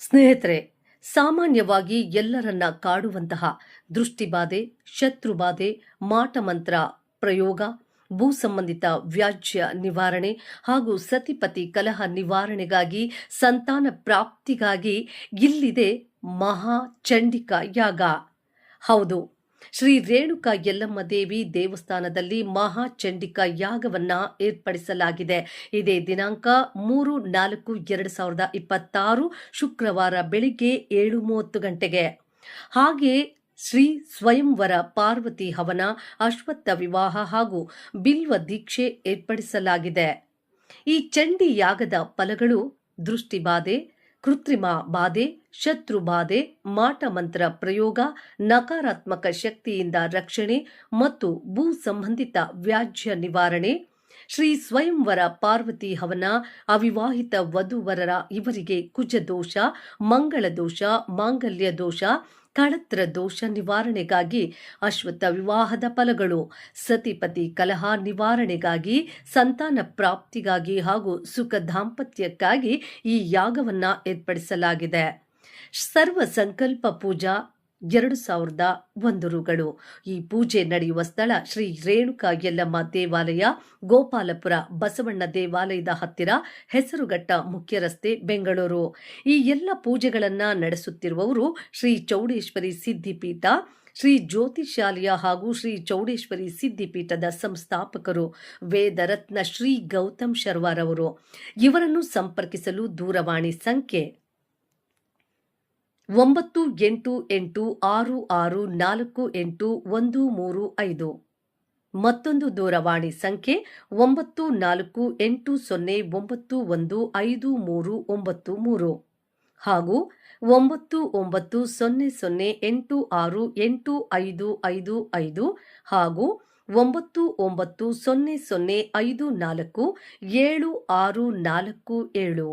ಸ್ನೇಹಿತರೆ, ಸಾಮಾನ್ಯವಾಗಿ ಎಲ್ಲರನ್ನ ಕಾಡುವಂತಹ ದೃಷ್ಟಿಬಾಧೆ, ಶತ್ರುಬಾಧೆ, ಮಾಟಮಂತ್ರ ಪ್ರಯೋಗ, ಭೂ ಸಂಬಂಧಿತ ವ್ಯಾಜ್ಯ ನಿವಾರಣೆ ಹಾಗೂ ಸತಿಪತಿ ಕಲಹ ನಿವಾರಣೆಗಾಗಿ, ಸಂತಾನ ಪ್ರಾಪ್ತಿಗಾಗಿ ಇಲ್ಲಿದೆ ಮಹಾ ಚಂಡಿಕಾ ಯಾಗ. ಹೌದು, ಶ್ರೀ ರೇಣುಕಾ ಯಲ್ಲಮ್ಮ ದೇವಿ ದೇವಸ್ಥಾನದಲ್ಲಿ ಮಹಾ ಚಂಡಿಕಾ ಯಾಗವನ್ನ ಏರ್ಪಡಿಸಲಾಗಿದೆ. ಇದೇ ದಿನಾಂಕ 3/4/2026 ಶುಕ್ರವಾರ ಬೆಳಿಗ್ಗೆ 7:30 ಗಂಟೆಗೆ. ಹಾಗೆ ಶ್ರೀ ಸ್ವಯಂವರ ಪಾರ್ವತಿ ಹವನ, ಅಶ್ವತ್ಥ ವಿವಾಹ ಹಾಗೂ ಬಿಲ್ವ ದೀಕ್ಷೆ ಏರ್ಪಡಿಸಲಾಗಿದೆ. ಈ ಚಂಡಿ ಯಾಗದ ಫಲಗಳು ದೃಷ್ಟಿಬಾಧೆ, ಕೃತ್ರಿಮ ಬಾಧೆ, ಶತ್ರು ಬಾಧೆ, ಮಾಟಮಂತ್ರ ಪ್ರಯೋಗ, ನಕಾರಾತ್ಮಕ ಶಕ್ತಿಯಿಂದ ರಕ್ಷಣೆ ಮತ್ತು ಭೂ ಸಂಬಂಧಿತ ವ್ಯಾಜ್ಯ ನಿವಾರಣೆ. ಶ್ರೀ ಸ್ವಯಂವರ ಪಾರ್ವತಿ ಹವನ, ಅವಿವಾಹಿತ ವಧುವರರ ಇವರಿಗೆ ಕುಜದೋಷ, ಮಂಗಳ ದೋಷ, ಮಾಂಗಲ್ಯ ದೋಷ, ಕಳತ್ರ ದೋಷ ನಿವಾರಣೆಗಾಗಿ ಅಶ್ವತ್ಥ ವಿವಾಹದ ಫಲಗಳು, ಸತಿಪತಿ ಕಲಹ ನಿವಾರಣೆಗಾಗಿ, ಸಂತಾನ ಪ್ರಾಪ್ತಿಗಾಗಿ ಹಾಗೂ ಸುಖ ದಾಂಪತ್ಯಕ್ಕಾಗಿ ಈ ಯಾಗವನ್ನ ಏರ್ಪಡಿಸಲಾಗಿದೆ. ಸರ್ವ ಸಂಕಲ್ಪ ಪೂಜಾ 2001 ರುಗಳು. ಈ ಪೂಜೆ ನಡೆಯುವ ಸ್ಥಳ ಶ್ರೀ ರೇಣುಕಾ ಯಲ್ಲಮ್ಮ ದೇವಾಲಯ, ಗೋಪಾಲಪುರ ಬಸವಣ್ಣ ದೇವಾಲಯದ ಹತ್ತಿರ, ಹೆಸರುಘಟ್ಟ ಮುಖ್ಯ ರಸ್ತೆ, ಬೆಂಗಳೂರು. ಈ ಎಲ್ಲ ಪೂಜೆಗಳನ್ನ ನಡೆಸುತ್ತಿರುವವರು ಶ್ರೀ ಚೌಡೇಶ್ವರಿ ಸಿದ್ಧಿಪೀಠ, ಶ್ರೀ ಜ್ಯೋತಿಷಾಲಯ ಹಾಗೂ ಶ್ರೀ ಚೌಡೇಶ್ವರಿ ಸಿದ್ಧಿಪೀಠದ ಸಂಸ್ಥಾಪಕರು ವೇದರತ್ನ ಶ್ರೀ ಗೌತಮ್ ಶರ್ವಾರ್ ಅವರು. ಇವರನ್ನು ಸಂಪರ್ಕಿಸಲು ದೂರವಾಣಿ ಸಂಖ್ಯೆ 9886648135. ಮತ್ತೊಂದು ದೂರವಾಣಿ ಸಂಖ್ಯೆ 9480915393 ಹಾಗೂ 9900868555 ಹಾಗೂ 9900547647.